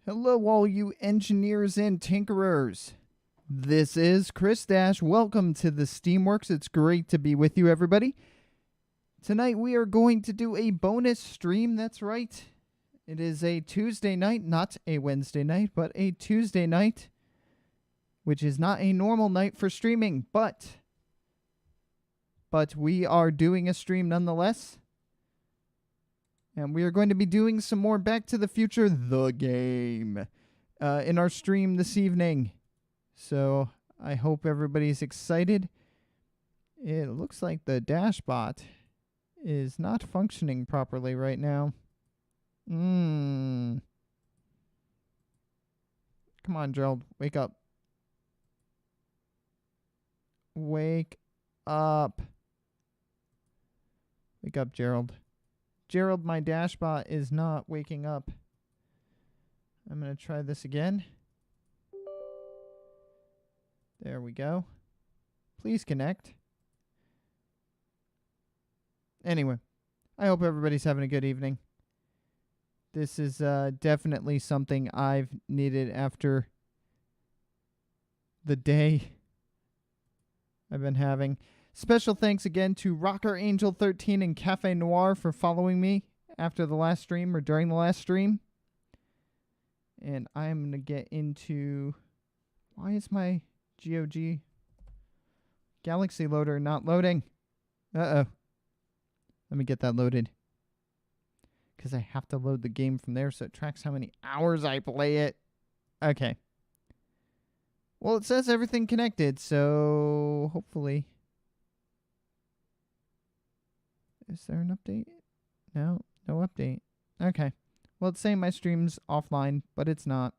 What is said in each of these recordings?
Hello, all you engineers and tinkerers. This is ChrisDash. Welcome to the Steamworks. It's great to be with you, everybody. Tonight we are going to do a bonus stream. That's right. It is a Tuesday night, not a Wednesday night, but a Tuesday night, which is not a normal night for streaming, but we are doing a stream nonetheless. And we are going to be doing some more Back to the Future, the game, in our stream this evening. So I hope everybody's excited. It looks like the Dashbot is not functioning properly right now. Come on, Gerald. Wake up. Wake up. Wake up, Gerald. Gerald, my Dashbot is not waking up. I'm going to try this again. There we go. Please connect. Anyway, I hope everybody's having a good evening. This is definitely something I've needed after the day I've been having. Special thanks again to Rocker Angel 13 and Cafe Noir for following me after the last stream or during the last stream. And I'm going to get into... Why is my GOG Galaxy loader not loading? Uh-oh. Let me get that loaded. Because I have to load the game from there so it tracks how many hours I play it. Okay. Well, it says everything connected, so hopefully... Is there an update? No update. Okay. Well, it's saying my stream's offline, but it's not.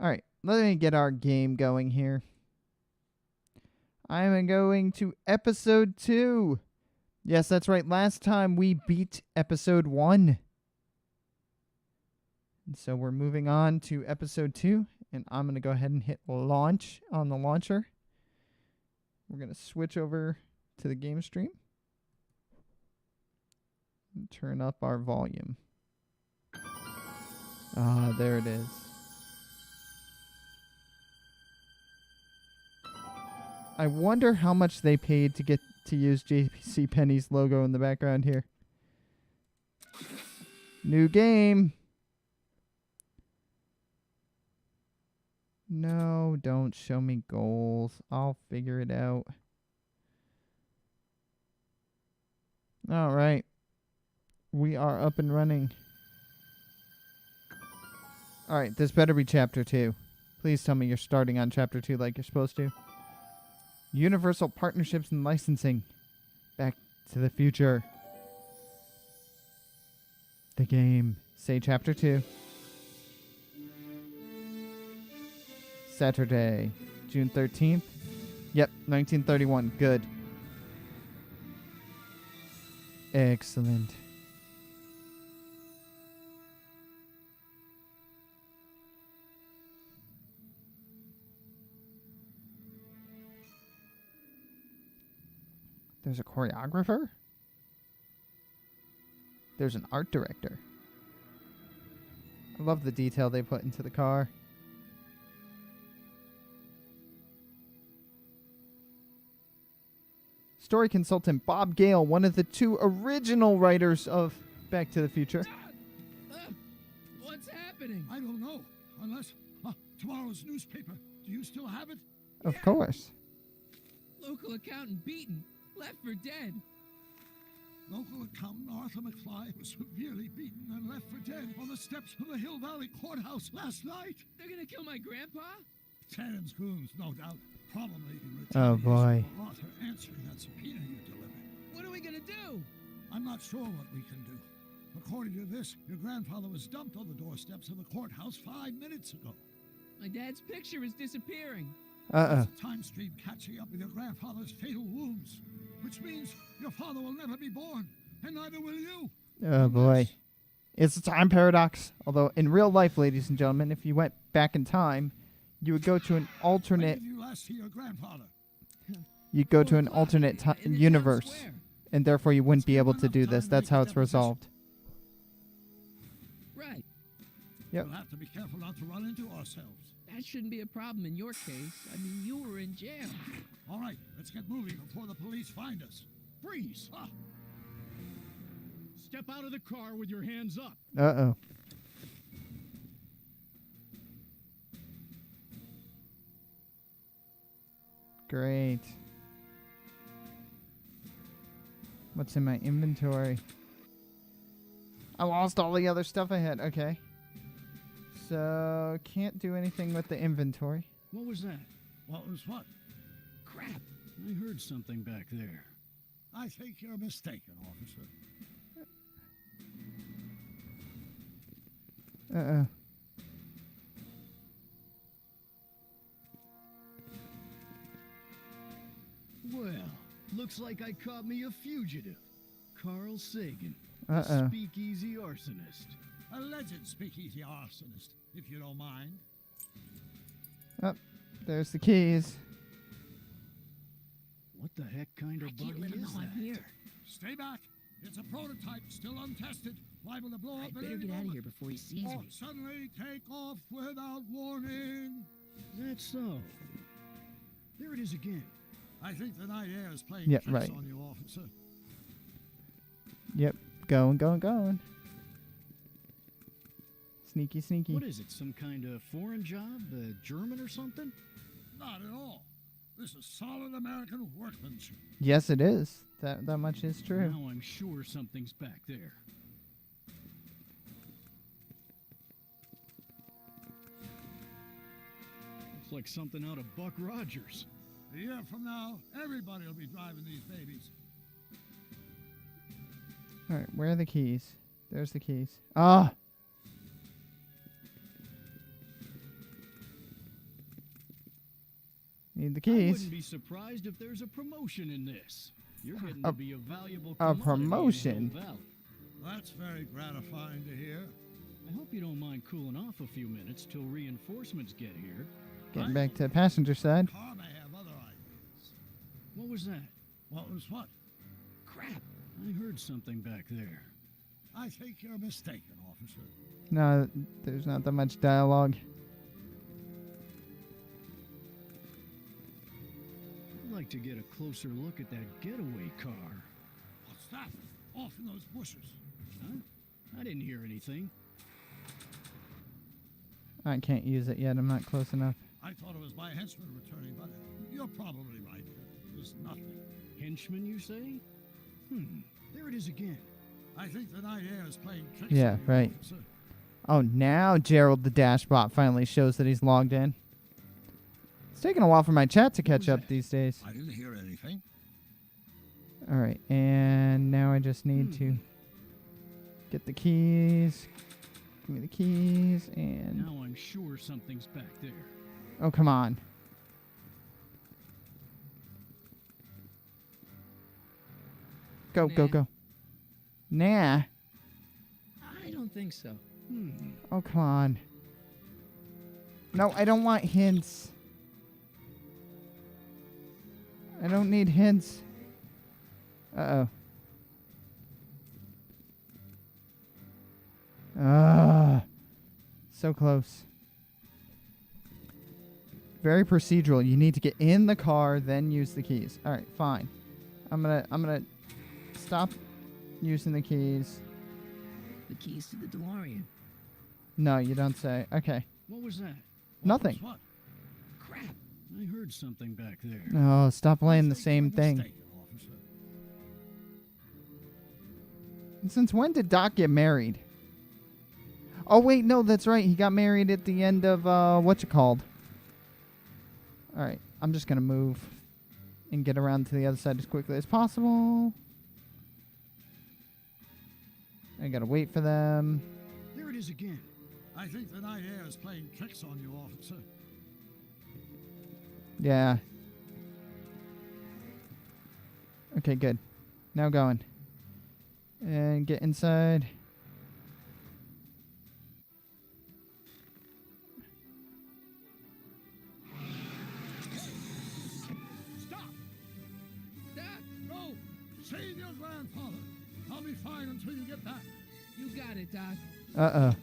Alright, let me get our game going here. I'm going to episode 2. Yes, that's right. Last time we beat episode 1. And so we're moving on to episode 2. And I'm going to go ahead and hit launch on the launcher. We're going to switch over to the game stream. And turn up our volume. Ah, there it is. I wonder how much they paid to get to use JCPenney's logo in the background here. New game. No, don't show me goals. I'll figure it out. All right. We are up and running. Alright, this better be Chapter 2. Please tell me you're starting on Chapter 2 like you're supposed to. Universal Partnerships and Licensing. Back to the Future. The game. Say Chapter 2. Saturday, June 13th. Yep, 1931. Good. Excellent. There's a choreographer. There's an art director. I love the detail they put into the car. Story consultant Bob Gale, one of the 2 original writers of Back to the Future. What's happening? I don't know. Unless tomorrow's newspaper. Do you still have it? Of course. Local accountant beaten. Left for dead. Local accountant Arthur McFly was severely beaten and left for dead on the steps of the Hill Valley Courthouse last night. They're gonna kill my grandpa? Terrence goons, no doubt. Probably in Oh, retaliation boy. for Arthur answering that subpoena you delivered. What are we gonna do? I'm not sure what we can do. According to this, your grandfather was dumped on the doorsteps of the courthouse 5 minutes ago. My dad's picture is disappearing. Uh-oh. It's a time stream catching up with your grandfather's fatal wounds, which means your father will never be born, and neither will you. Oh, boy. It's a time paradox. Although, in real life, ladies and gentlemen, if you went back in time, you would go to an alternate... When did you last see your grandfather? You'd go to an alternate universe. And therefore, you wouldn't be able to do this. That's how it's resolved. Right. Yep. We'll have to be careful not to run into ourselves. That shouldn't be a problem in your case. I mean, you were in jail. All right, let's get moving before the police find us. Freeze! Ah, Step out of the car with your hands up. Uh-oh. Great. What's in my inventory? I lost all the other stuff I had. Okay. So, can't do anything with the inventory. What was that? what was what? Crap! I heard something back there. I think you're mistaken, officer. Uh-oh. Well, looks like I caught me a fugitive. Carl Sagan, Uh-oh. speakeasy arsonist. Alleged speakeasy arsonist, if you don't mind. Oh, there's the keys. What the heck kind of I can't buggy let him know is I'm that? here. Stay back. It's a prototype, still untested, liable to blow I up at better any get out of moment. here before he sees Or me. suddenly take off without warning. That's so. There it is again. I think the night air is playing Yeah, tricks right. on you, officer. Yep. Going. Sneaky, sneaky. What is it? Some kind of foreign job? German or something? Not at all. This is solid American workmanship. Yes, it is. That much is true. Now I'm sure something's back there. Looks like something out of Buck Rogers. A year from now, everybody will be driving these babies. All right, where are the keys? There's the keys. Ah! Need the I keys. wouldn't be surprised if there's a promotion in this. You're getting A- to be a valuable a commodity in promotion? Hill Valley. That's very gratifying to hear. I hope you don't mind cooling off a few minutes till reinforcements get here. Getting back to the passenger side. Car may have other ideas. What was that? What was what? Crap! I heard something back there. I think you're mistaken, officer. No, there's not that much dialogue. I'd like to get a closer look at that getaway car. What's that? Off in those bushes. Huh? I didn't hear anything. I can't use it yet. I'm not close enough. I thought it was my henchman returning, but you're probably right. It was nothing. Henchman, you say? There it is again. I think the night air is playing tricks Yeah, on you, right. officer. Oh, now Gerald the Dashbot finally shows that he's logged in. It's taking a while for my chat to catch was up that? these days. I didn't hear anything. All right, and now I just need to get the keys. Give me the keys, and... Now I'm sure something's back there. Oh, come on. Go, go, Nah. go. Nah. I don't think so. Oh, come on. No, I don't want hints. I don't need hints. Uh-oh. Ah. So close. Very procedural. You need to get in the car, then use the keys. All right, fine. I'm gonna stop using the keys. The keys to the DeLorean. No, you don't say. Okay. What was that? What Nothing. was what? Crap. I heard something back there. Oh, stop playing the I think same you're thing. mistaken, officer. Since when did Doc get married? Oh, wait, no, that's right. He got married at the end of, whatchamacallit. All right, I'm just going to move and get around to the other side as quickly as possible. I got to wait for them. There it is again. I think the night air is playing tricks on you, officer. Yeah. Okay, good. Now going. And get inside. Stop! Doc, No! Save your grandfather. I'll be fine until you get back. you got it, Doc. Uh-oh.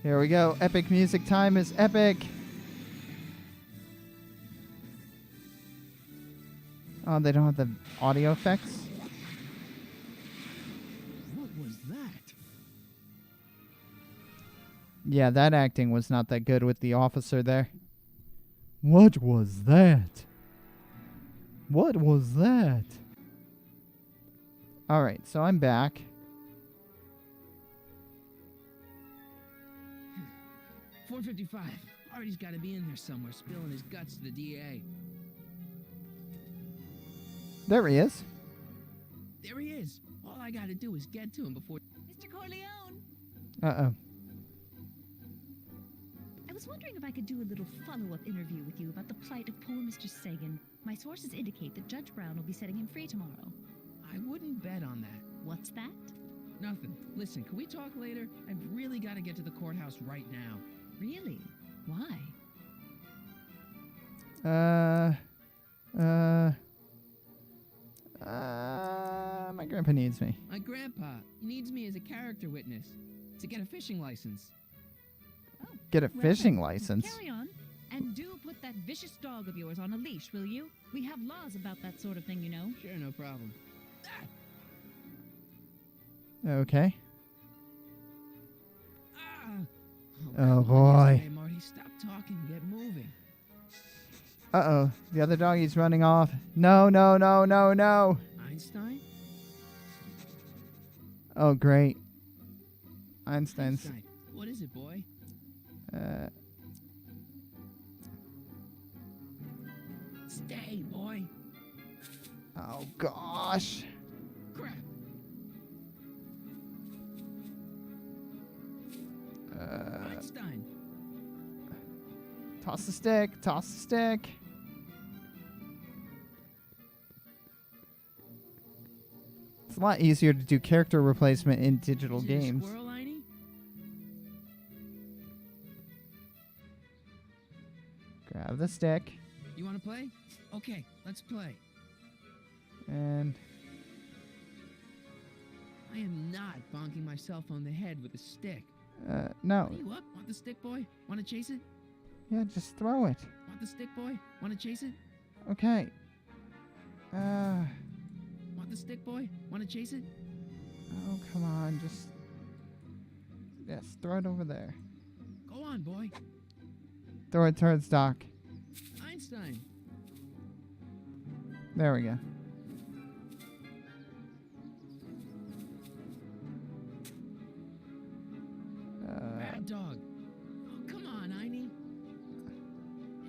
Here we go. Epic music time is epic. Oh, they don't have the audio effects? What was that? Yeah, that acting was not that good with the officer there. What was that? What was that? Alright, so I'm back. 4:55. Artie's got to be in there somewhere, spilling his guts to the DA. There he is. There he is. All I got to do is get to him before... Mr. Corleone! Uh-oh. I was wondering if I could do a little follow-up interview with you about the plight of poor Mr. Sagan. My sources indicate that Judge Brown will be setting him free tomorrow. I wouldn't bet on that. What's that? Nothing. Listen, can we talk later? I've really got to get to the courthouse right now. Really? Why? My grandpa needs me. My grandpa, he needs me as a character witness to get a fishing license. Oh, Get a well, fishing then, license. Carry on. And do put that vicious dog of yours on a leash, will you? We have laws about that sort of thing, you know. Sure, no problem. Ah! Okay. Ah! Oh, come on, boy. yesterday, Marty, stop talking and get moving. Uh-oh. The other doggy's running off. No, no, no, no, no. Einstein? Oh, great. Einstein's... Einstein. What is it, boy? Stay, boy. Oh, gosh. Crap. Einstein. Toss the stick. Toss the stick. It's a lot easier to do character replacement in digital Is it a games. squirrel, Einie? Grab the stick. You want to play? Okay, let's play. And... I am not bonking myself on the head with a stick. no. Are you up? Want the stick, boy? Want to chase it? Yeah, just throw it. Want the stick, boy? Want to chase it? Okay. Want the stick, boy? Want to chase it? Oh, come on. Just... Yes, throw it over there. Go on, boy. Throw it towards Doc. Einstein. There we go. Bad dog. Oh, come on, Einie.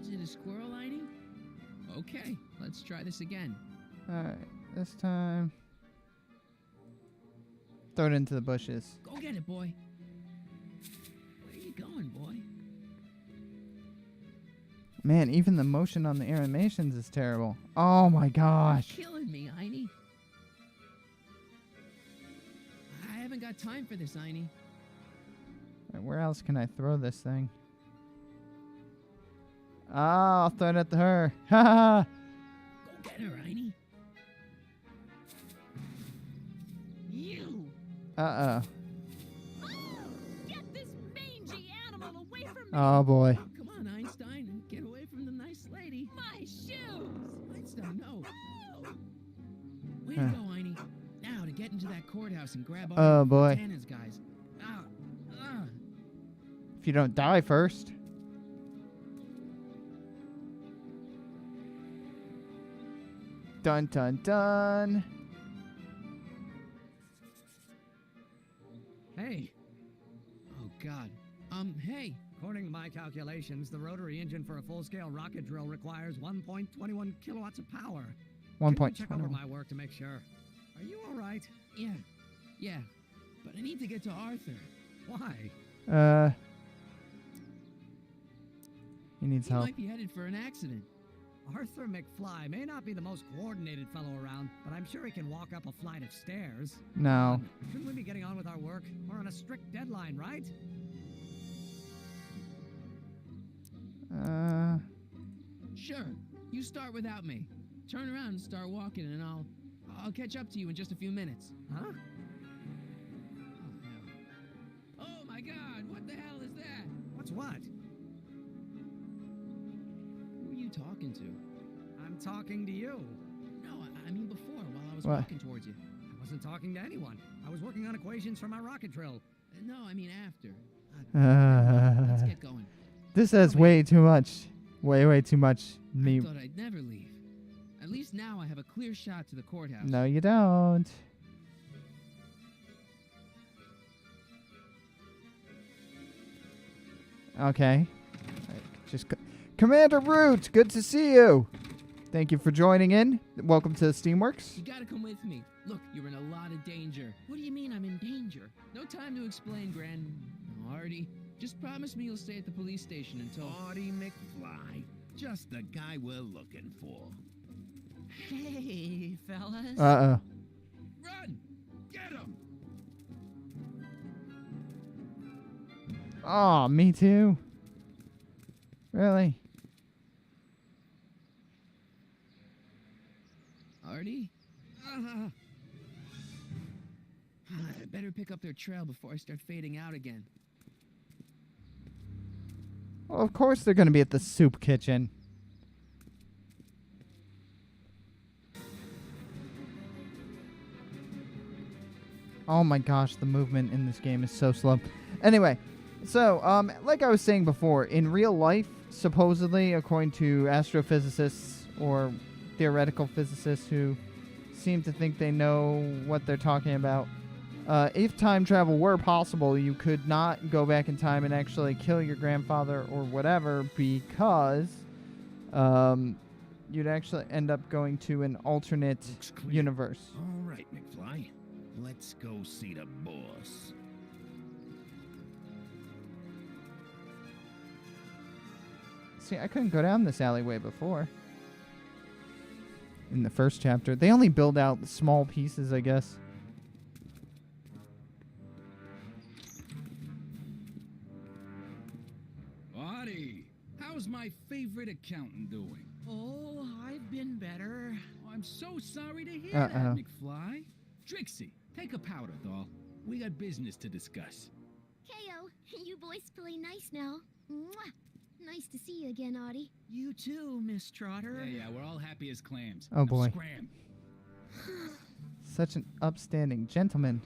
Is it a squirrel, Einie? Okay, let's try this again. Alright, this time... Throw it into the bushes. Go get it, boy. Where are you going, boy? Man, even the motion on the animations is terrible. Oh my gosh. Killing me, Einie. I haven't got time for this, Einie. Alright, where else can I throw this thing? Ah, I'll throw it at her. Ha ha! Go get her, Einie. You! Uh-oh. Get this mangy animal away from me! Oh boy. Oh, come on, Einstein, and get away from the nice lady. My shoes! Einstein, no. Oh! Way to go, Einie. Now to get into that courthouse and grab all Oh, the boy. Tannen's guys. Ah, ah. If you don't die first. Dun dun dun. Hey, Oh, God. Hey. according to my calculations, the rotary engine for a full-scale rocket drill requires 1.21 kilowatts of power. One Can you point. check over my work to make sure? Are you all right? Yeah. But I need to get to Arthur. Why? He needs He help. might be headed for an accident. Arthur McFly may not be the most coordinated fellow around, but I'm sure he can walk up a flight of stairs. No. Shouldn't we be getting on with our work? We're on a strict deadline, right? Sure. You start without me. Turn around and start walking, and I'll catch up to you in just a few minutes. Huh? Oh, hell. Oh, my God. What the hell is that? what? Who are you talking to? I'm talking to you. No, I mean before, while I was What? walking towards you. I wasn't talking to anyone. I was working on equations for my rocket drill. No, I mean after. Uh, Let's get going. This has way too much. Way too much. I Me. thought I'd never leave. At least now I have a clear shot to the courthouse. No, you don't. Okay. Just Commander Root, good to see you. Thank you for joining in. Welcome to Steamworks. You gotta come with me. Look, you're in a lot of danger. What do you mean I'm in danger? No time to explain, Marty. Just promise me you'll stay at the police station until... Marty McFly. Just the guy we're looking for. Hey, fellas. Uh-oh. Run! Get him! Oh, me too. Really? Artie? I better pick up their trail before I start fading out again. Well, of course they're going to be at the soup kitchen. Oh my gosh, the movement in this game is so slow. Anyway, so, like I was saying before, in real life, supposedly, according to astrophysicists or theoretical physicists who seem to think they know what they're talking about, if time travel were possible, you could not go back in time and actually kill your grandfather or whatever, because you'd actually end up going to an alternate universe. All right, McFly. Let's go see the boss. See, I couldn't go down this alleyway before. In the first chapter. They only build out small pieces, I guess. Marty, how's my favorite accountant doing? Oh, I've been better. I'm so sorry to hear that, Uh-oh. McFly. Trixie, take a powder, doll. We got business to discuss. K.O., you boys feeling nice now. Mwah. Nice to see you again, Artie. You too, Miss Trotter. Yeah, we're all happy as clams. Oh, Now boy. Scram. Such an upstanding gentleman.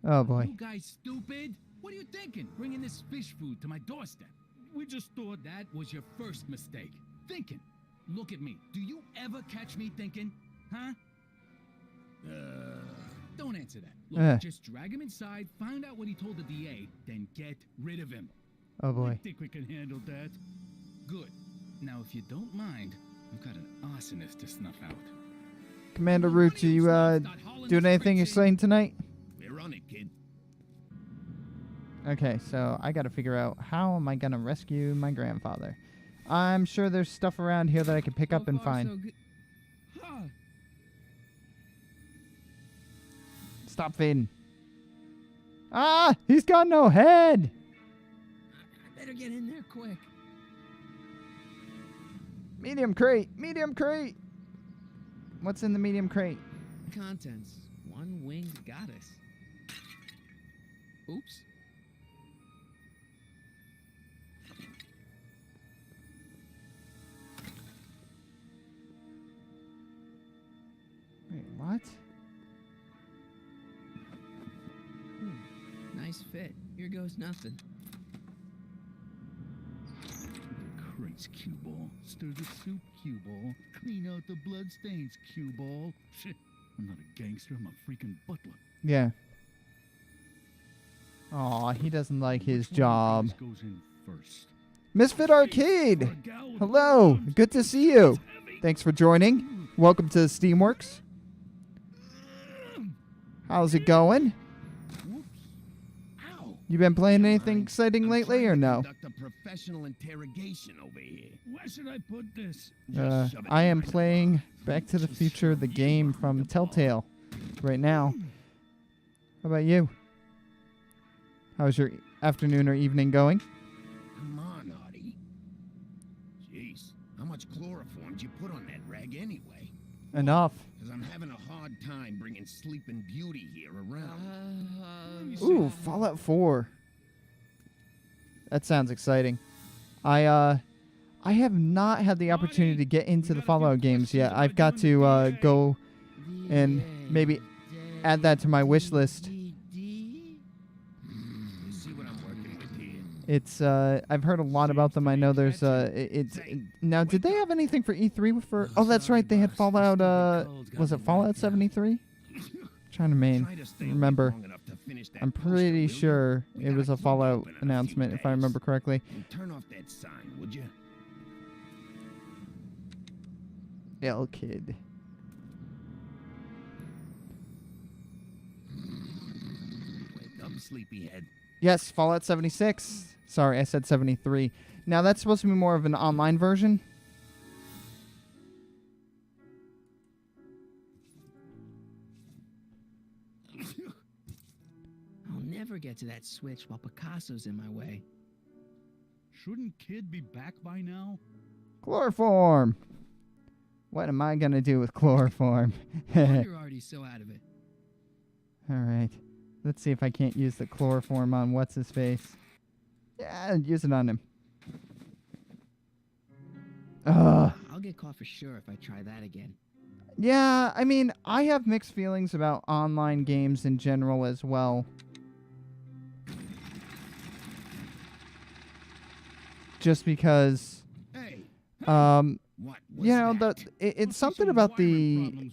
Oh boy. You guys stupid? What are you thinking? Bringing this fish food to my doorstep? We just thought that was your first mistake. Thinking. Look at me. Do you ever catch me thinking? Huh? Don't answer that. Look, just drag him inside, find out what he told the DA, then get rid of him. Oh boy. I think we can handle that. Good. Now, if you don't mind, I've got an arsonist to snuff out. Commander Root, are you doing anything exciting tonight? We're on it, kid. Okay, so I gotta figure out how am I gonna rescue my grandfather. I'm sure there's stuff around here that I can pick up and find. Huh. Stop fading. Ah! He's got no head! I better get in there quick. Medium crate! Medium crate! What's in the medium crate? Contents. One winged goddess. Oops. Wait, what? Nice fit. Here goes nothing. The crates, cue ball. Stir the soup, cue ball. Clean out the bloodstains, cue ball. Shit, I'm not a gangster, I'm a freaking butler. Yeah. Aw, he doesn't like his Which one of job. you guys goes in first? Misfit Arcade! Hello! Good to see you! Thanks for joining. Welcome to Steamworks. How's it going? Whoops. Ow. You been playing anything exciting I'm lately trying or to no? conduct a professional interrogation over here. Where should I put this? Just shove it I am right playing Back to the Future, the game from Telltale, right now. How about you? How's your afternoon or evening going? Come on, Artie. Jeez, how much chloroform did you put on that rag anyway? Enough. Because I'm having a hard time bringing Sleeping Beauty here around. Ooh, Fallout 4. That sounds exciting. I have not had the opportunity to get into the Fallout games yet. I've got to go and maybe add that to my wish list. You see what I'm working with here? It's I've heard a lot about them. I know there's now did they have anything for E3 for? Oh, that's right. They had Fallout was it Fallout 73? Trying to remember. I'm pretty sure it was a Fallout announcement if I remember correctly. Turn off that sign, would you? L Kid. Wake up, sleepyhead. Yes, Fallout 76. Sorry, I said 73. Now that's supposed to be more of an online version. I'll never get to that switch while Picasso's in my way. Shouldn't Kid be back by now? Chloroform. What am I gonna do with chloroform? You're already so out of it. All right. Let's see if I can't use the chloroform on what's-his-face. Yeah, use it on him. Ugh. I'll get caught for sure if I try that again. Yeah, I mean, I have mixed feelings about online games in general as well. Just because, you know, it's something about the...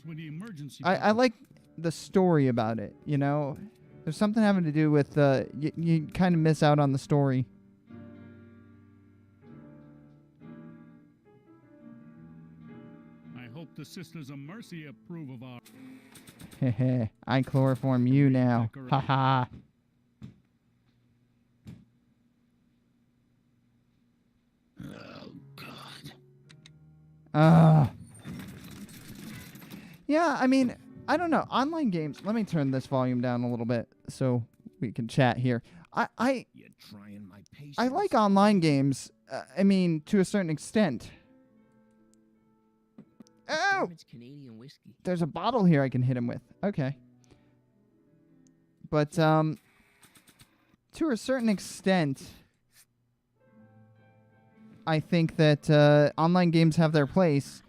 I like the story about it, you know? There's something having to do with, you kind of miss out on the story. I hope the Sisters of Mercy approve of our... Hehe, I chloroform you now. Haha. Yeah, I mean, I don't know. Online games. Let me turn this volume down a little bit so we can chat here. I like online games. I mean, to a certain extent. Oh! Canadian whiskey. There's a bottle here I can hit him with. Okay. But to a certain extent, I think that online games have their place,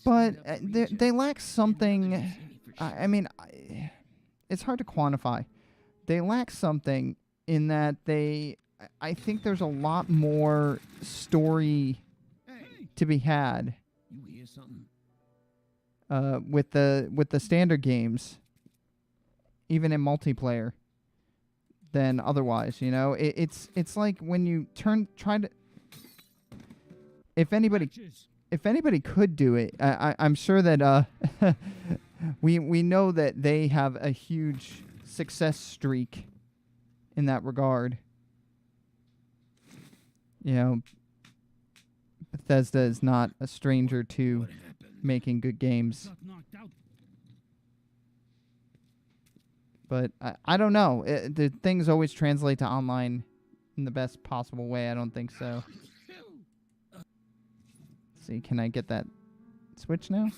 but they lack something. I mean, it's hard to quantify. They lack something in that I think there's a lot more story to be had. You hear something? With the standard games, even in multiplayer, than otherwise. You know, it's like when you try to. If anybody could do it, I'm sure that we know that they have a huge success streak in that regard. You know, Bethesda is not a stranger to making good games. But I don't know. The things always translate to online in the best possible way. I don't think so. See, can I get that switch now?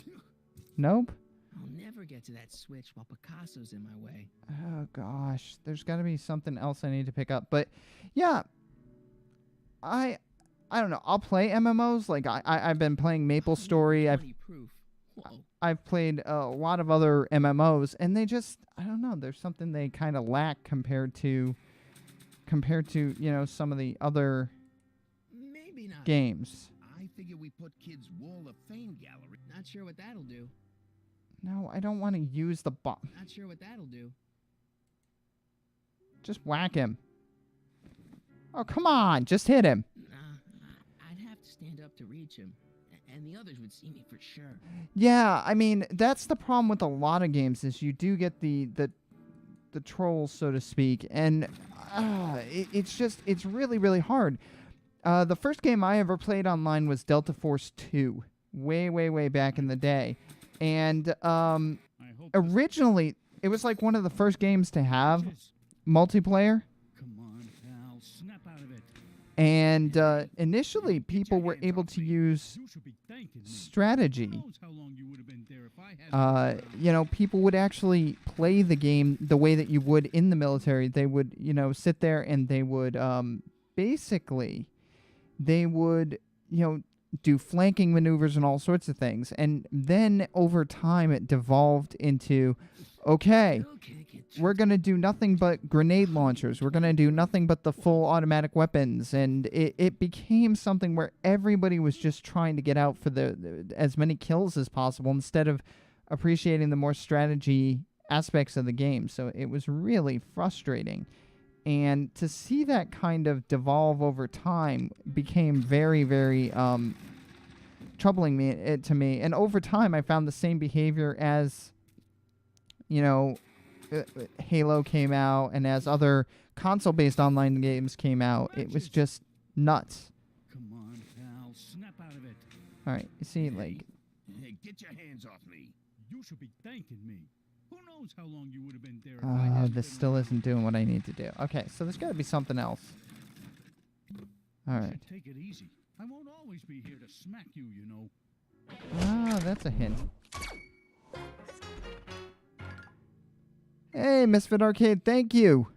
Nope. I'll never get to that switch while Picasso's in my way. Oh gosh, there's got to be something else I need to pick up. But yeah, I don't know. I'll play MMOs. Like I've been playing Maple Story. I've played a lot of other MMOs, and they just, I don't know. There's something they kind of lack compared to you know, some of the other games. I figure we put Kid's Wall of Fame gallery. Not sure what that'll do. No, I don't want to use the bomb. Not sure what that'll do. Just whack him. Oh, come on. Just hit him. I'd have to stand up to reach him, and the others would see me for sure. Yeah, I mean, that's the problem with a lot of games is you do get the trolls, so to speak, and it's really, really hard. The first game I ever played online was Delta Force 2, way back in the day. And originally, it was like one of the first games to have multiplayer. Come on, pal. Snap out of it. And initially, people were able to use strategy. People would actually play the game the way that you would in the military. They would, sit there and they would basically, do flanking maneuvers and all sorts of things. And then over time, it devolved into, okay, we're going to do nothing but grenade launchers. We're going to do nothing but the full automatic weapons. And it became something where everybody was just trying to get out for as many kills as possible instead of appreciating the more strategy aspects of the game. So it was really frustrating. And to see that kind of devolve over time became very, very troubling to me. And over time, I found the same behavior as, Halo came out, and as other console-based online games came out. It was just nuts. Come on, pal. Snap out of it. All right, you see, like... Hey, get your hands off me. You should be thanking me. Who knows how long you would have been there if I hadn't this been still around. isn't doing what I need to do. Okay, so there's got to be something else. All You right. should take it easy. I won't always be here to smack you, you know. That's a hint. Hey, Misfit Arcade, thank you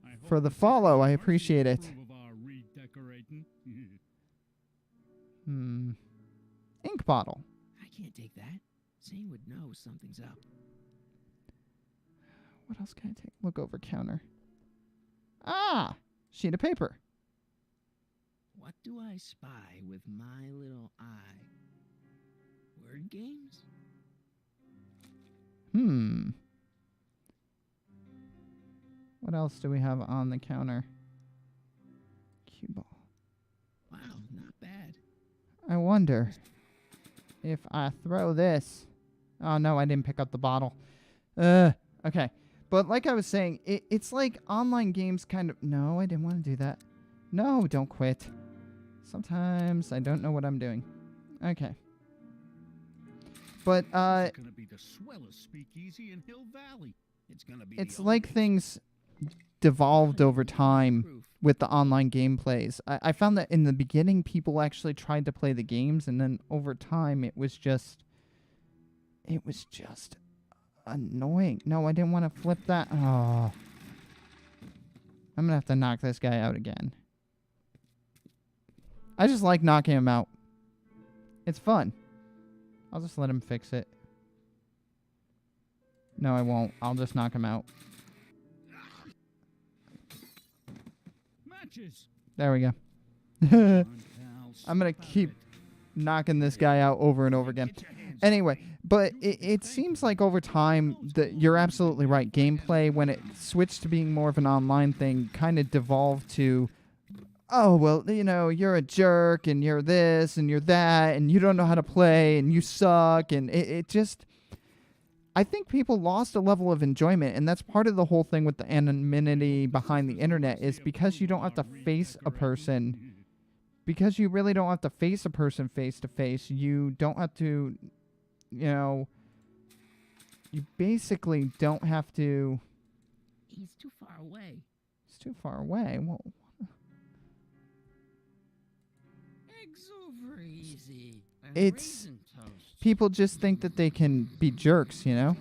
I hope for the this follow. I Marcy appreciate it. approve of our redecorating. Ink bottle. I can't take that. Zane would know something's up. What else can I take? Look over counter. Sheet of paper. What do I spy with my little eye? Word games? What else do we have on the counter? Cue ball. Wow, not bad. I wonder if I throw this. Oh, no, I didn't pick up the bottle. Okay. But like I was saying, it's like online games kind of... No, I didn't want to do that. No, don't quit. Sometimes I don't know what I'm doing. Okay. But, It's gonna be the swellest speakeasy in Hill Valley. It's gonna be. it's the like oldest. things devolved over time Proof. with the online gameplays. I found that in the beginning, people actually tried to play the games, and then over time, it was just annoying. No, I didn't want to flip that. Oh. I'm going to have to knock this guy out again. I just like knocking him out. It's fun. I'll just let him fix it. No, I won't. I'll just knock him out. Matches. There we go. Come on, pal. I'm going Snap to out keep of it. knocking this guy out over and over again. Get your hands off Anyway, me. but it seems like over time, that you're absolutely right. Gameplay, when it switched to being more of an online thing, kind of devolved to, oh, well, you're a jerk, and you're this, and you're that, and you don't know how to play, and you suck, and it just... I think people lost a level of enjoyment, and that's part of the whole thing with the anonymity behind the internet, is because you don't have to face a person... Because you really don't have to face a person face to face, you don't have to, you basically don't have to. He's too far away. It's too far away. Well, Eggs over easy. And It's- raisin toast. people just think that they can be jerks, McFly.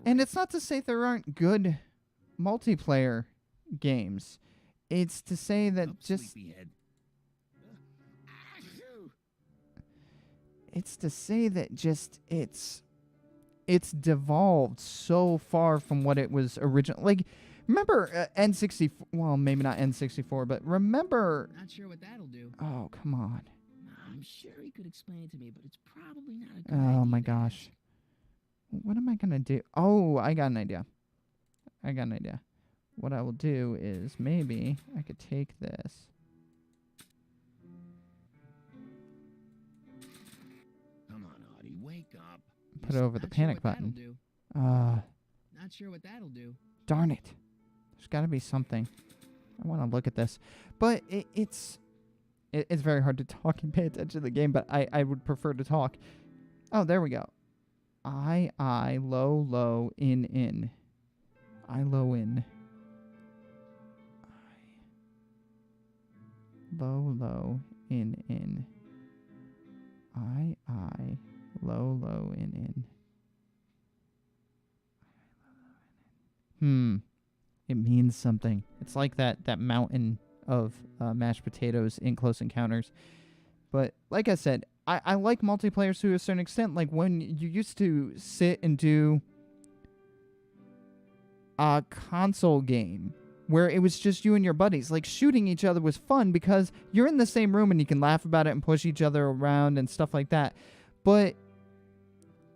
And it's not to say there aren't good multiplayer games. It's to say that Up, just sleepyhead. it's to say that just it's devolved so far from what it was original. Like, remember N64? Well, maybe not N64, but remember. Not sure what that'll do. Oh, come on. I'm sure he could explain it to me, but it's probably not a good idea. Oh my to gosh. ask. What am I gonna do? Oh, I got an idea. What I will do is maybe I could take this. Come on, Artie, wake up. Put it over the Not sure panic what that'll button. do. Not sure what that'll do. Darn it. There's got to be something. I want to look at this. But it's very hard to talk and pay attention to the game, but I would prefer to talk. Oh, there we go. I, low, in. I, low, in. Low, low, in. I, low, low, in. It means something. It's like that mountain of mashed potatoes in Close Encounters. But like I said, I like multiplayer to a certain extent. Like when you used to sit and do a console game where it was just you and your buddies. Like shooting each other was fun because you're in the same room and you can laugh about it and push each other around and stuff like that. But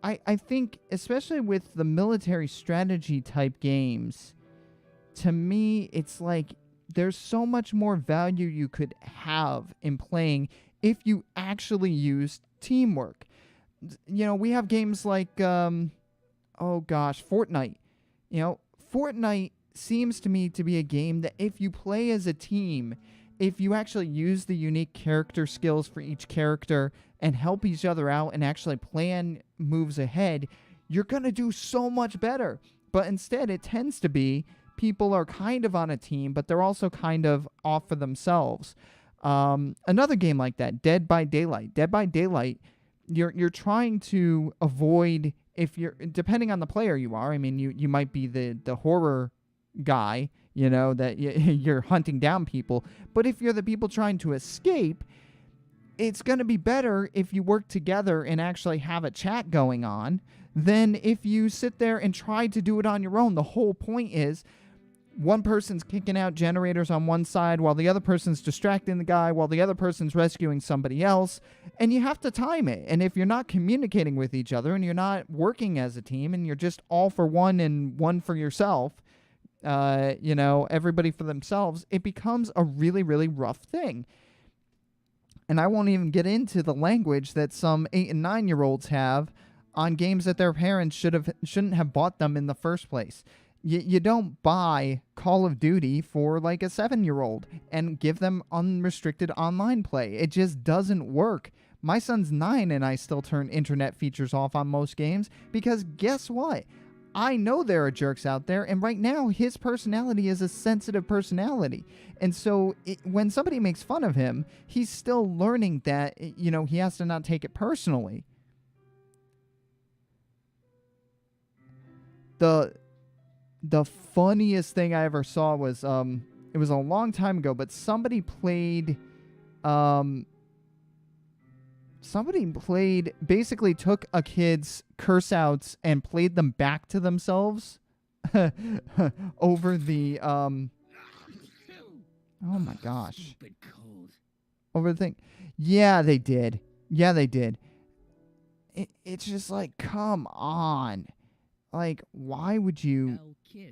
I think, especially with the military strategy type games, to me, it's like there's so much more value you could have in playing if you actually use teamwork. You know, we have games like, Fortnite. You know, Fortnite seems to me to be a game that if you play as a team, if you actually use the unique character skills for each character and help each other out and actually plan moves ahead, you're going to do so much better. But instead, it tends to be people are kind of on a team, but they're also kind of off for themselves. Another game like that, Dead by Daylight. Dead by Daylight, you're trying to avoid, if you're, depending on the player you are, I mean, you might be the horror guy, you know, that you're hunting down people. But if you're the people trying to escape, it's going to be better if you work together and actually have a chat going on than if you sit there and try to do it on your own. The whole point is one person's kicking out generators on one side while the other person's distracting the guy while the other person's rescuing somebody else, and you have to time it. And if you're not communicating with each other and you're not working as a team and you're just all for one and one for yourself, everybody for themselves, it becomes a really, really rough thing. And I won't even get into the language that some 8 and 9-year-olds have on games that their parents shouldn't have bought them in the first place. You don't buy Call of Duty for like a 7-year-old and give them unrestricted online play. It just doesn't work. My son's 9 and I still turn internet features off on most games because guess what? I know there are jerks out there, and right now his personality is a sensitive personality. And so when somebody makes fun of him, he's still learning that, he has to not take it personally. The funniest thing I ever saw was, it was a long time ago, but somebody basically took a kid's curse outs and played them back to themselves over the, oh my gosh. Over the thing. Yeah, they did. It's just like, come on. Like, why would you do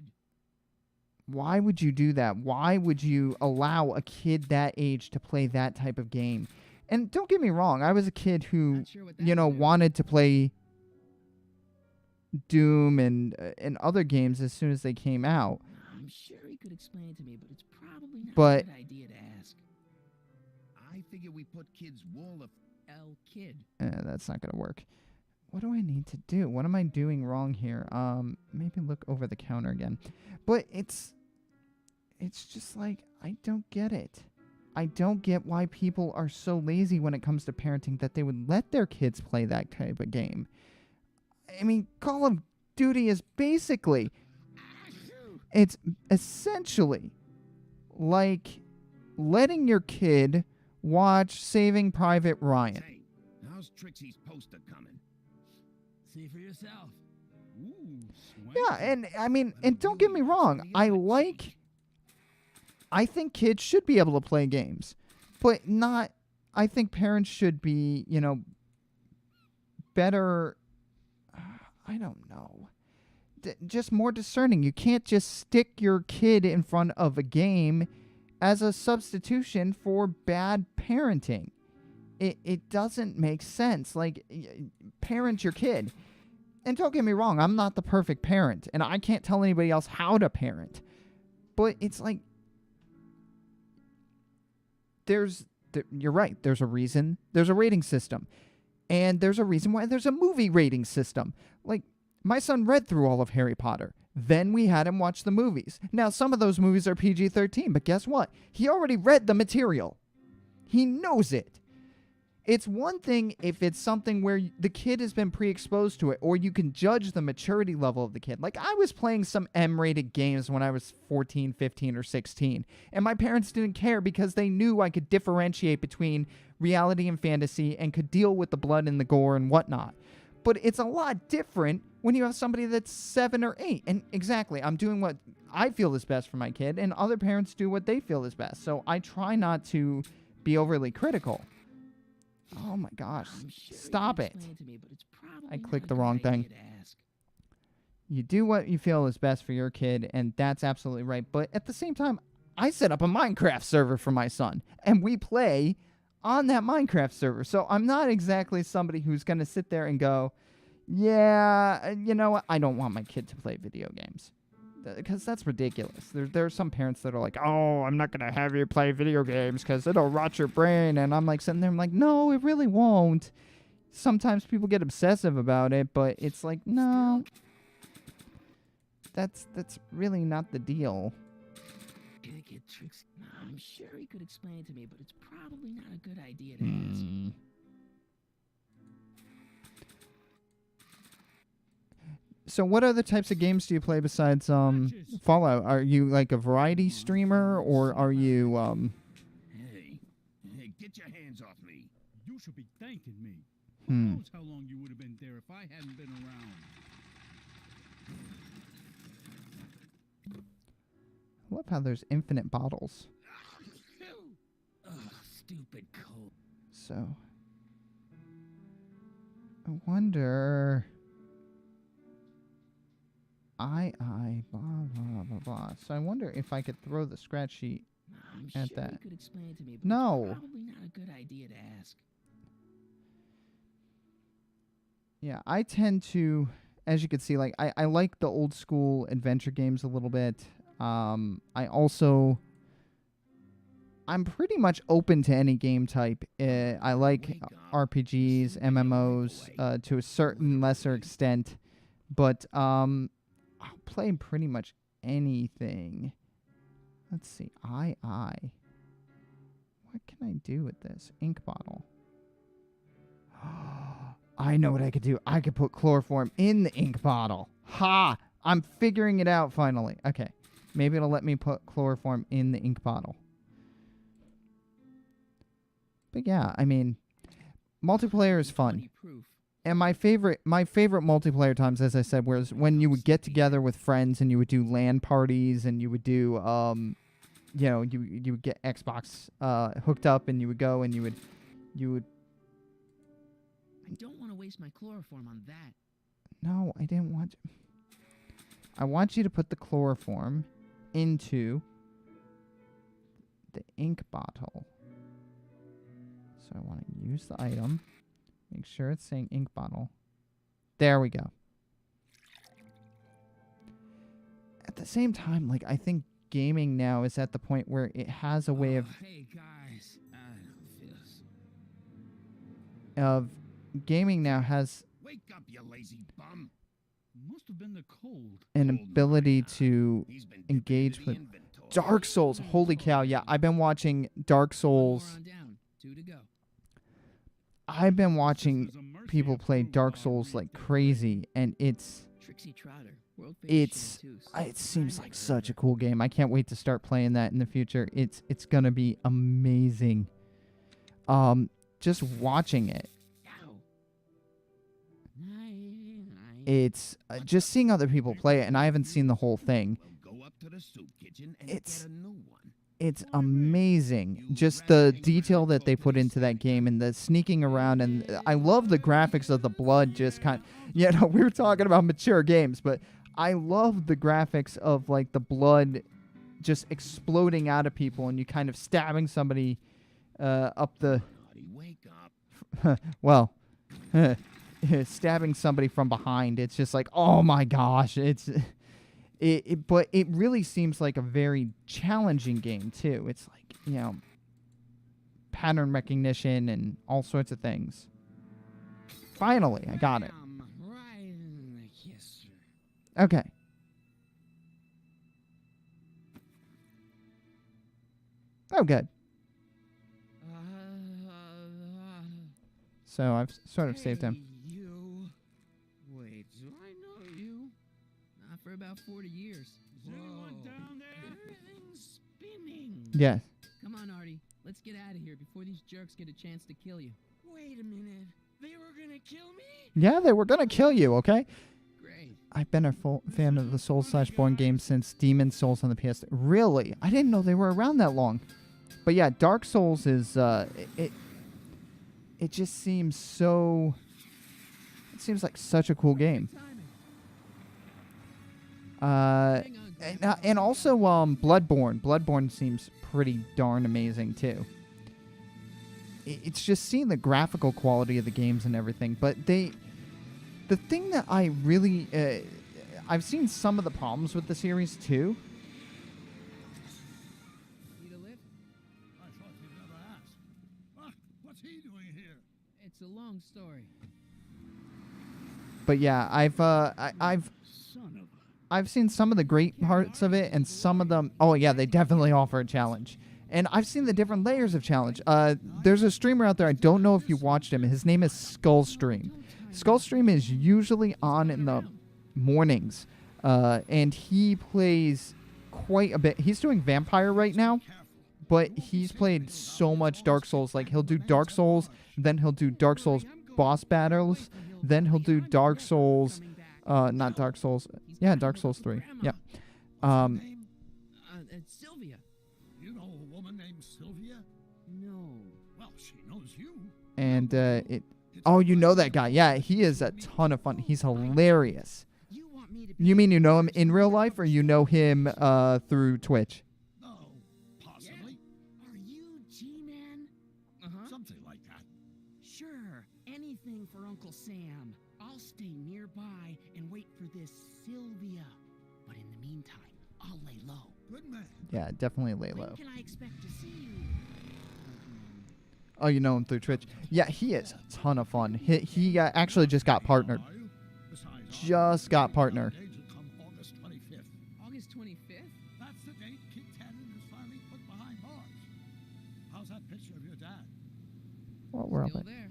that? Why would you allow a kid that age to play that type of game? And don't get me wrong, I was a kid who, wanted to play Doom and other games as soon as they came out. I'm sure he could explain it to me, but it's probably not a good idea to ask. I figure we put kids wall of Kid. That's not going to work. What do I need to do? What am I doing wrong here? Maybe look over the counter again. But it's just like, I don't get it. I don't get why people are so lazy when it comes to parenting that they would let their kids play that type of game. I mean, Call of Duty is it's essentially like letting your kid watch Saving Private Ryan. Hey, how's Trixie's poster coming? See for yourself. Ooh, yeah, and I mean, and don't get me wrong, I think kids should be able to play games, but I think parents should be, better, I don't know, just more discerning. You can't just stick your kid in front of a game as a substitution for bad parenting. It doesn't make sense. Like, parent your kid. And don't get me wrong, I'm not the perfect parent, and I can't tell anybody else how to parent. But it's like, you're right, there's a reason there's a rating system. And there's a reason why there's a movie rating system. Like, my son read through all of Harry Potter. Then we had him watch the movies. Now, some of those movies are PG-13, but guess what? He already read the material. He knows it. It's one thing if it's something where the kid has been pre-exposed to it, or you can judge the maturity level of the kid. Like, I was playing some M-rated games when I was 14, 15, or 16, and my parents didn't care because they knew I could differentiate between reality and fantasy and could deal with the blood and the gore and whatnot. But it's a lot different when you have somebody that's 7 or 8. And exactly, I'm doing what I feel is best for my kid, and other parents do what they feel is best. So I try not to be overly critical. Oh my gosh, stop it. I clicked the wrong thing. You do what you feel is best for your kid, and that's absolutely right. But at the same time, I set up a Minecraft server for my son, and we play on that Minecraft server. So I'm not exactly somebody who's going to sit there and go, yeah, you know what, I don't want my kid to play video games. Because that's ridiculous. There are some parents that are like, oh, I'm not going to have you play video games because it'll rot your brain. And I'm like sitting there, I'm like, no, it really won't. Sometimes people get obsessive about it, but it's like, no. That's really not the deal. I'm sure he could explain it to me, but it's probably not a good idea to ask. So what other types of games do you play besides Fallout? Are you like a variety streamer, or are you Hey, get your hands off me. You should be thanking me. Who knows how long you would have been there if I hadn't been around. I love how there's infinite bottles. Ugh, stupid cold. So I wonder. Blah, blah, blah, blah. So I wonder if I could throw the scratch sheet I'm at sure that. he could explain it to me, but No. it's probably not a good idea to ask. Yeah, I tend to, as you can see, like I like the old school adventure games a little bit. I'm pretty much open to any game type. I like RPGs, MMOs, to a certain lesser extent, but I'll play pretty much anything. Let's see, What can I do with this? Ink bottle. I know what I could do. I could put chloroform in the ink bottle. Ha! I'm figuring it out finally. Okay. Maybe it'll let me put chloroform in the ink bottle. But yeah, I mean, multiplayer is fun. And my favorite multiplayer times, as I said, was when you would get together with friends and you would do LAN parties and you would do, you would get Xbox hooked up and you would go and you would. I don't want to waste my chloroform on that. No, I didn't want to. I want you to put the chloroform into the ink bottle. So I want to use the item. Make sure it's saying ink bottle. There we go. At the same time, like, I think gaming now is at the point where it has a way of Hey guys, I don't feel gaming now has Wake up, you lazy bum. Must have been the cold. an ability to engage with Dark Souls. Holy cow, yeah. I've been watching Dark Souls. I've been watching people play Dark Souls like crazy, and it seems like such a cool game. I can't wait to start playing that in the future. It's gonna be amazing. Just watching it. It's just seeing other people play it, and I haven't seen the whole thing. It's amazing, just the detail that they put into that game and the sneaking around, and I love the graphics of the blood. Just we were talking about mature games, but I love the graphics of like the blood just exploding out of people, and you kind of stabbing somebody up the. Well. Stabbing somebody from behind. It's just like, oh my gosh, but it really seems like a very challenging game too. It's like, pattern recognition and all sorts of things. Finally, I got it. Okay. Oh, good. So I've sort of saved him. Hey, you. Wait, do I know you? Not for about 40 years. Is anyone down there? Everything's spinning. Yes. Come on, Artie. Let's get out of here before these jerks get a chance to kill you. Wait a minute. They were gonna kill me? Yeah, they were gonna kill you, okay? Great. I've been a full fan of the Souls/Born games since Demon Souls on the PS. Really? I didn't know they were around that long. But yeah, Dark Souls is it just seems so. It seems like such a cool game. And also Bloodborne. Bloodborne seems pretty darn amazing too. It's just seeing the graphical quality of the games and everything. But the thing that I really I've seen some of the problems with the series too. Need a lift? I thought you'd never ask. What's he doing here? It's a long story. But yeah, I've seen some of the great parts of it, and some of them. Oh yeah, they definitely offer a challenge, and I've seen the different layers of challenge. There's a streamer out there. I don't know if you watched him. His name is Skullstream. Skullstream is usually on in the mornings, and he plays quite a bit. He's doing Vampire right now, but he's played so much Dark Souls. Like he'll do Dark Souls, then he'll do Dark Souls boss battles, then he'll do Dark Souls. Not Dark Souls. Yeah, Dark Souls 3. Yeah. It's Sylvia. You know a woman named Sylvia? No. Well, she knows you. And oh, you know that guy. Yeah, he is a ton of fun. He's hilarious. You mean you know him in real life, or you know him through Twitch? No, possibly. Are you G-Man? Uh-huh. Something like that. Sure. Anything for Uncle Sam. I'll stay nearby and wait for this Sylvia. But in the meantime, I'll lay low. Good man. Yeah, definitely lay low. When can I expect to see you? Oh, you know him through Twitch. Yeah, he is a ton of fun. He actually just got partnered. Just got partnered. August 25th. August 25th? That's the date Kit Tannen is finally put behind bars. How's that picture of your dad? Well, we're up. Still there.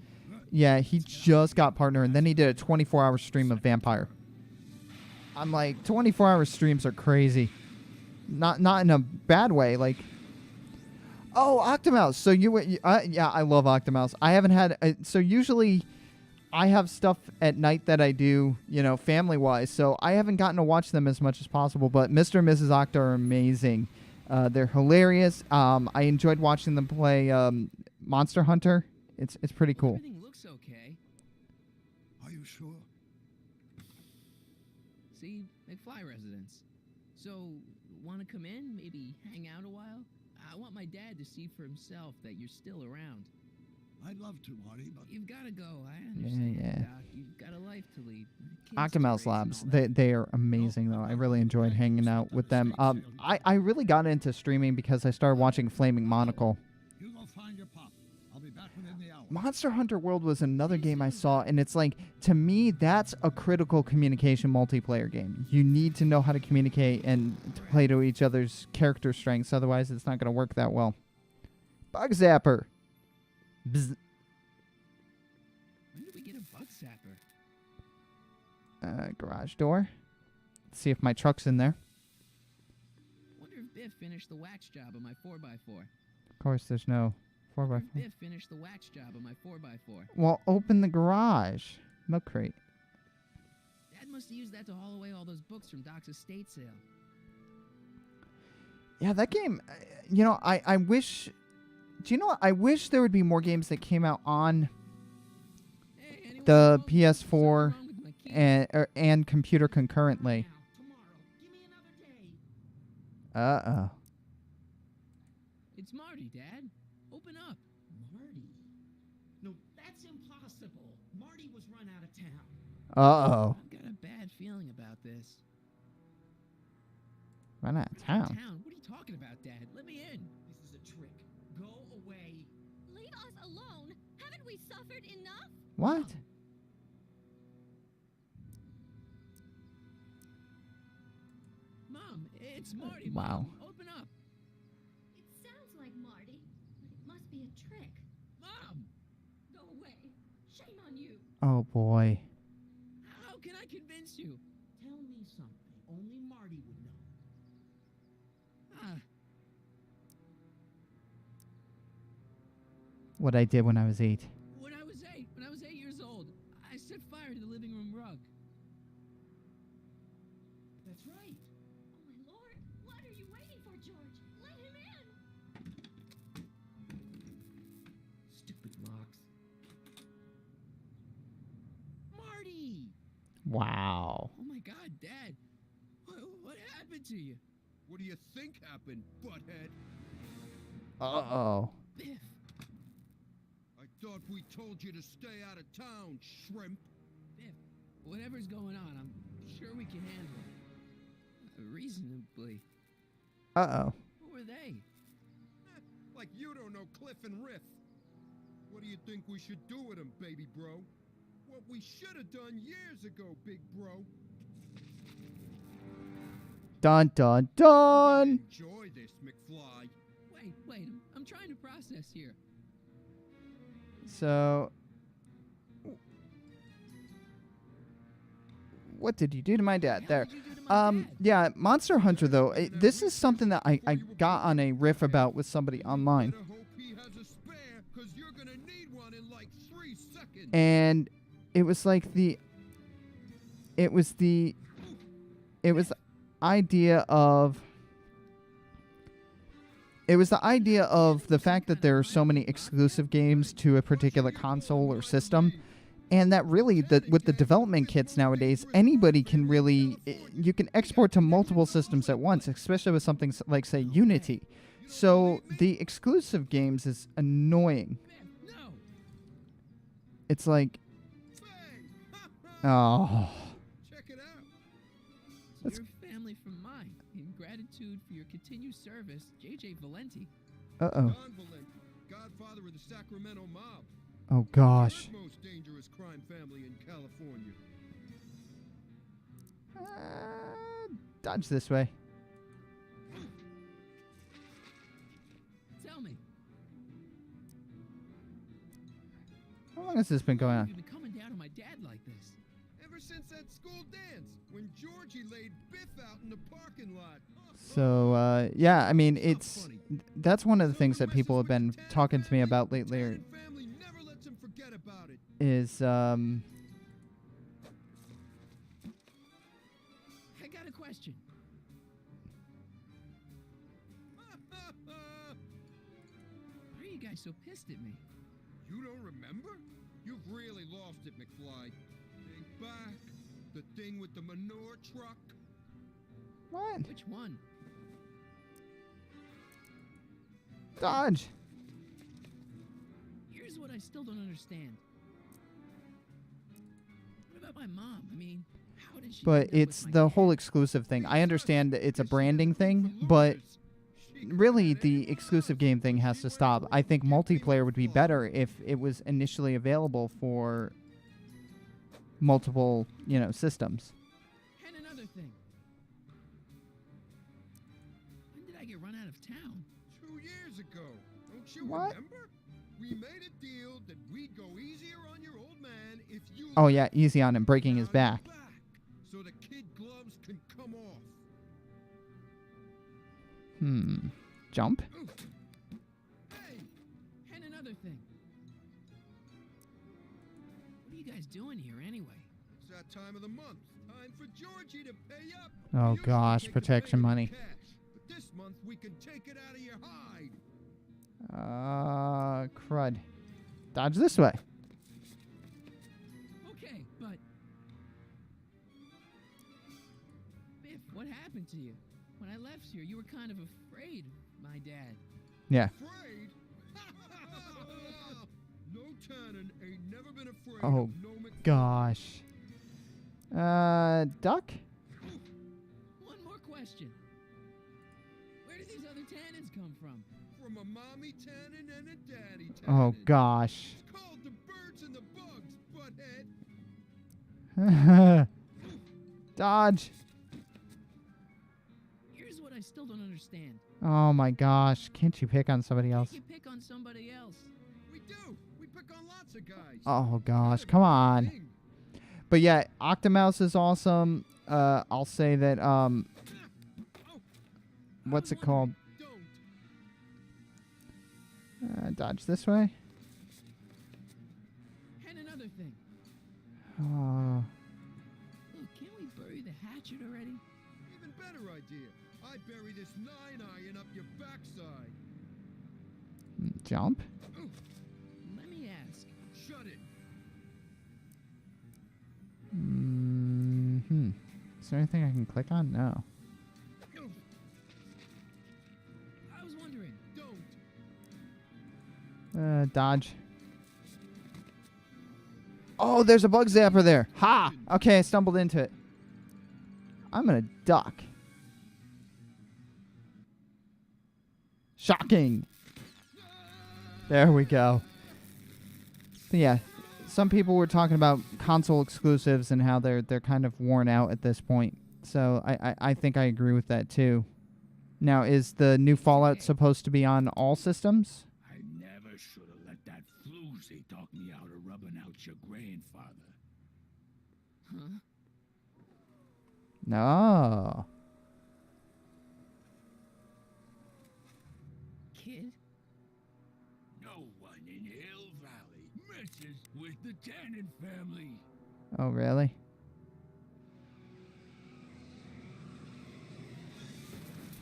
Yeah, he just got partner, and then he did a 24-hour stream of Vampire. I'm like, 24-hour streams are crazy. Not in a bad way. Like, oh, Octomouse. So yeah, I love Octomouse. I haven't had. So usually, I have stuff at night that I do, family-wise. So I haven't gotten to watch them as much as possible. But Mr. and Mrs. Octo are amazing. They're hilarious. I enjoyed watching them play Monster Hunter. It's pretty cool. Everything looks okay. Are you sure? See, McFly residence. So, want to come in? Maybe hang out a while? I want my dad to see for himself that you're still around. I'd love to, Marty, but You've got to go. I understand, Yeah. Doc. You've got a life to lead. Kids to Octomouse raise and Labs, all that. they are amazing though. I really enjoyed hanging out with them. I really got into streaming because I started watching Flaming Monocle. you go find your pop. I'll be back within the hour. Monster Hunter World was another game I saw, and it's like, to me, that's a critical communication multiplayer game. You need to know how to communicate and to play to each other's character strengths, otherwise it's not going to work that well. Bug Zapper. Bzz. When did we get a bug zapper? Garage door. Let's see if my truck's in there. Wonder if Biff finished the wax job on my 4x4. Of course, there's no 4x4. Wonder if Biff finished the wax job on my 4x4. Well, open the garage. Milk crate. Dad must have used that to haul away all those books from Doc's estate sale. Yeah, that game, I wish... Do you know what? I wish there would be more games that came out on Hey, anyone the home? PS4 Something wrong with my key? and computer concurrently. Tomorrow. Give me another day. Uh-oh. It's Marty, Dad. Open up. Marty? No, that's impossible. Marty was run out of town. Uh-oh. I've got a bad feeling about this. Run out of Out town. of town? What are you talking about, Dad? Let me in. This is a trick. Go away. Leave us alone. Haven't we suffered enough? What? Mom, it's Marty. Wow. Mom, open up. It sounds like Marty, but it must be a trick. Mom! Go away. Shame on you. Oh, boy. How can I convince you? Tell me something only Marty would know. What I did when I was 8. When I was 8 years old, I set fire to the living room rug. That's right. Oh, my lord. What are you waiting for, George? Let him in. Stupid locks. Marty! Wow. Oh my God, Dad. What happened to you? What do you think happened, butthead? Uh-oh. Biff. I thought we told you to stay out of town, shrimp. Biff, whatever's going on, I'm sure we can handle it. Reasonably. Uh-oh. Who are they? Like you don't know Cliff and Riff. What do you think we should do with them, baby bro? What we should have done years ago, big bro. Dun, dun, dun. Enjoy this, McFly. Wait, I'm trying to process here. So, what did you do to my dad there? Yeah, Monster Hunter, though, this is something that I got on a riff about with somebody online. Better hope he has a spare, 'cause you're gonna need one in like 3 seconds. And it was like the idea of the fact that there are so many exclusive games to a particular console or system, and that really with the development kits nowadays, anybody can really, you can export to multiple systems at once, especially with something like, say, Unity. So the exclusive games is annoying. No. It's like, oh. Check it out. It's your family from mine. In gratitude for your continued service, J.J. Valenti. Uh-oh. Don Valenti, godfather of the Sacramento mob. Oh, gosh. Third most dangerous crime family in California. Dodge this way. Tell me. How long has this been going on? You've been coming down on my dad like this. Ever since that school dance, when Georgie laid Biff out in the parking lot. So, yeah, I mean, that's one of the things that people have been talking to me about lately Family never lets him forget about it. is, I got a question. Why are you guys so pissed at me? You don't remember? You've really lost it, McFly. Think back. The thing with the manure truck. what? Which one? Dodge. Here's what I still don't understand. What about my mom? I mean, how did she But end up with it's my the dad? whole exclusive thing. I understand that it's a branding thing, but really the exclusive game thing has to stop. I think multiplayer would be better if it was initially available for multiple, systems. And another thing. When did I get run out of town? 2 years ago. Don't you What? remember? We made a deal that we'd go easier on your old man if you... Oh, yeah, easy on him, breaking his back. So the kid gloves can come off. Jump? Hey! And another thing. What are you guys doing here anyway? It's that time of the month. Time for Georgie to pay up. Oh, We usually gosh, take the protection payment money. in cash, but this month we can take it out of your hide. Crud. Dodge this way. Okay, but... Biff, what happened to you? When I left here, you were kind of afraid of my dad. Yeah. Afraid? No Tannen ain't never been afraid Oh, of no McFly. gosh. Duck? One more question. Where did these other tannins come from? From a mommy Tannen and a daddy Tannen. Oh, gosh. It's called the birds and the bugs, butthead. Dodge. Here's what I still don't understand. Oh, my gosh. Can't you pick on somebody else? You pick on somebody else. We do pick on lots of guys. Oh gosh, come on. Thing. But yeah, Octomouse is awesome. I'll say that what's it called? Don't. Dodge this way. And another thing. Oh, Look, can't we bury the hatchet already? Even better idea. I bury this 9-iron up your backside. jump. Let me ask. Shut it. Is there anything I can click on? No. I was wondering. Don't. Dodge. Oh, there's a bug zapper there. Ha! Okay, I stumbled into it. I'm gonna duck. Shocking. There we go. But yeah, some people were talking about console exclusives and how they're kind of worn out at this point. So I think I agree with that too. Now, is the new Fallout supposed to be on all systems? I never should have let that floozy talk me out of rubbing out your grandfather. Huh? No. Kid? No one in Hill Valley messes with the Tannen family. Oh, really?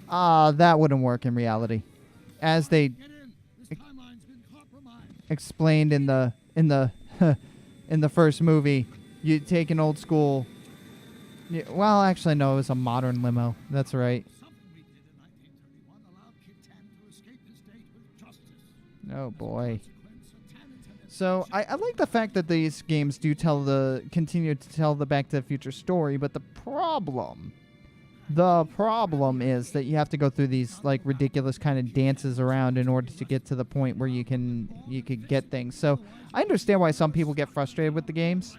That wouldn't work in reality. As they explained in the in the first movie, you take an old school. Well, actually, no, it was a modern limo. That's right. Oh boy. So I like the fact that these games do continue to tell the Back to the Future story, but the problem is that you have to go through these like ridiculous kind of dances around in order to get to the point where you could get things. So I understand why some people get frustrated with the games.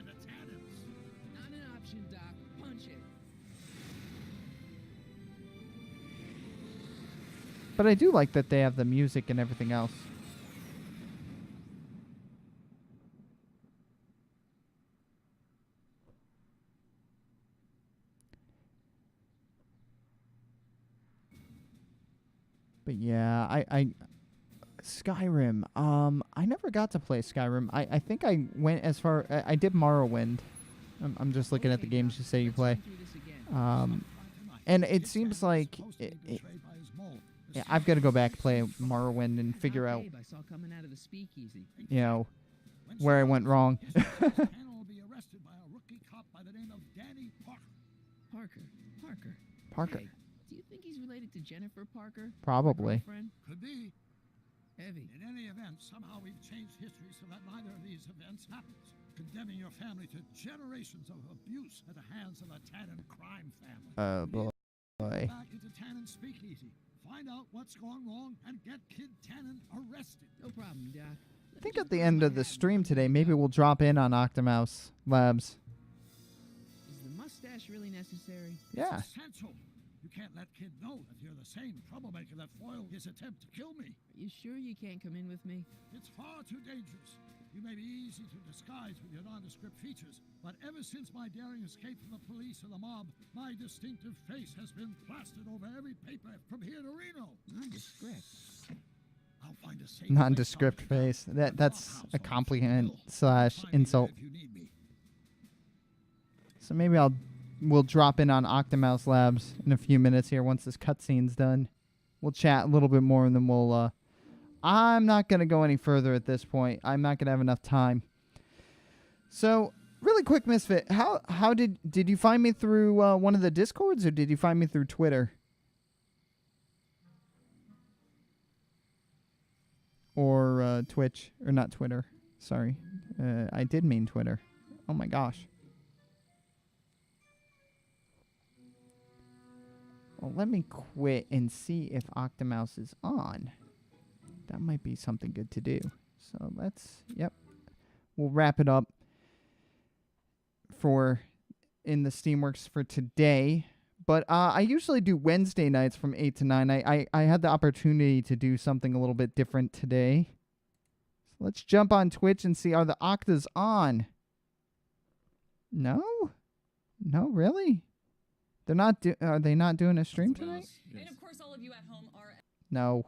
Not an option, Doc. Punch it. But I do like that they have the music and everything else. But yeah, I Skyrim. I never got to play Skyrim. I think I went as far. I did Morrowind. I'm just looking at the games you say you play. And it seems like yeah, I've got to go back play Morrowind and figure out, I saw coming out of the speakeasy. you know, where I went wrong. Parker. Hey, do you think he's related to Jennifer Parker? Probably. My girlfriend? Could be. Heavy. In any event, somehow we've changed history so that neither of these events happens, condemning your family to generations of abuse at the hands of a Tannen crime family. Oh boy. Back into Tannen Speakeasy. Find out what's gone wrong and get Kid Tannen arrested. No problem, Doc. I think at the end of the stream today, maybe we'll drop in on Octomouse Labs. Is the mustache really necessary? Yeah. It's essential. You can't let Kid know that you're the same troublemaker that foiled his attempt to kill me. Are you sure you can't come in with me? It's far too dangerous. You may be easy to disguise with your nondescript features, but ever since my daring escape from the police and the mob, my distinctive face has been plastered over every paper from here to Reno. Nondescript. I'll find a safe Nondescript face. That's a compliment / insult. So maybe we'll drop in on Octomouse Labs in a few minutes here once this cutscene's done. We'll chat a little bit more and then we'll I'm not going to go any further at this point. I'm not going to have enough time. So, really quick, Misfit, how did you find me through one of the Discords or did you find me through Twitter? Or Twitch, or not Twitter. Sorry. I did mean Twitter. Oh my gosh. Well, let me quit and see if Octomouse is on. That might be something good to do. So yep. We'll wrap it up in the Steamworks for today. But I usually do Wednesday nights from 8 to 9. I had the opportunity to do something a little bit different today. So Let's jump on Twitch and see, are the Octas on? No? No, really? They're not are they not doing a stream tonight? And of course all of you at home are... No.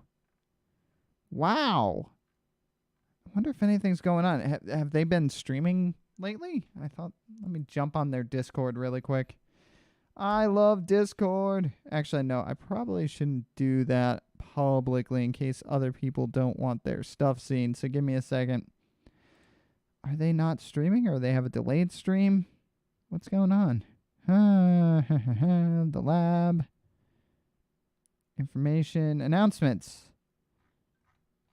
Wow. I wonder if anything's going on. Have they been streaming lately? Let me jump on their Discord really quick. I love Discord. Actually, no, I probably shouldn't do that publicly in case other people don't want their stuff seen. So give me a second. Are they not streaming or they have a delayed stream? What's going on? The lab. Information. Announcements.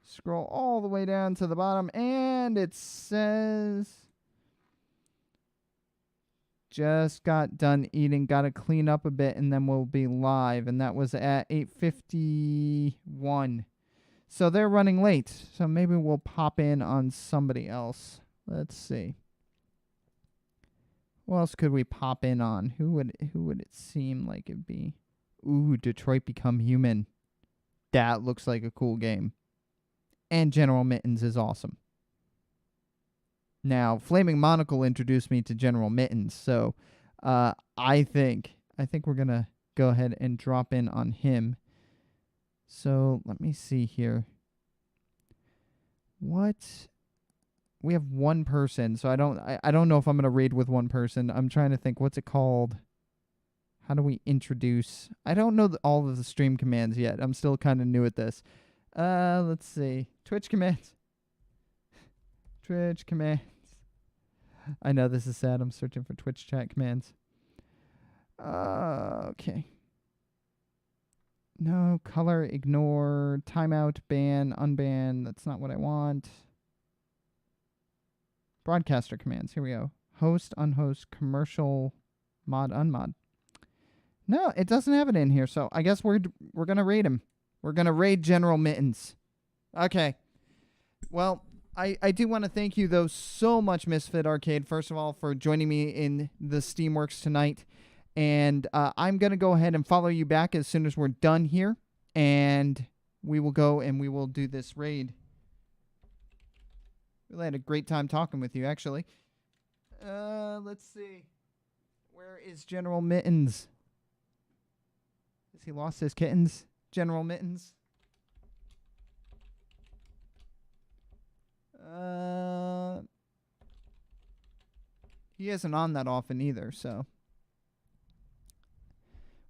Scroll all the way down to the bottom and it says... Just got done eating. Got to clean up a bit and then we'll be live. And that was at 8:51. So they're running late. So maybe we'll pop in on somebody else. Let's see. Who else could we pop in on? Who would it seem like it'd be? Ooh, Detroit Become Human. That looks like a cool game. And General Mittens is awesome. Now, Flaming Monocle introduced me to General Mittens, so I think we're going to go ahead and drop in on him. So, let me see here. What? We have one person, so I don't know if I'm going to raid with one person. I'm trying to think, what's it called? How do we introduce? I don't know all of the stream commands yet. I'm still kind of new at this. Let's see. Twitch commands. Twitch commands. I know this is sad. I'm searching for Twitch chat commands. Okay. No, color, ignore, timeout, ban, unban. That's not what I want. Broadcaster commands. Here we go. Host, unhost, commercial, mod, unmod. No, it doesn't have it in here, so I guess we're going to raid him. We're going to raid General Mittens. Okay. Well, I do want to thank you, though, so much, Misfit Arcade, first of all, for joining me in the Steamworks tonight. And I'm going to go ahead and follow you back as soon as we're done here. And we will go and we will do this raid. Really had a great time talking with you, actually. Let's see. Where is General Mittens? Has he lost his kittens? General Mittens? He isn't on that often either, so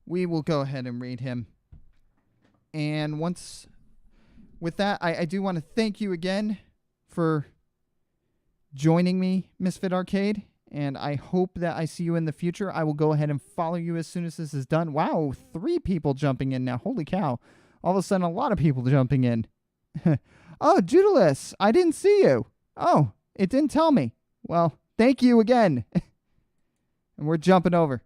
we will go ahead and raid him. And once with that, I do want to thank you again for joining me, Misfit Arcade, and I hope that I see you in the future. I will go ahead and follow you as soon as this is done. Wow, 3 people jumping in now. Holy cow. All of a sudden, a lot of people jumping in. Oh, Judelas, I didn't see you. Oh, it didn't tell me. Well, thank you again. And we're jumping over.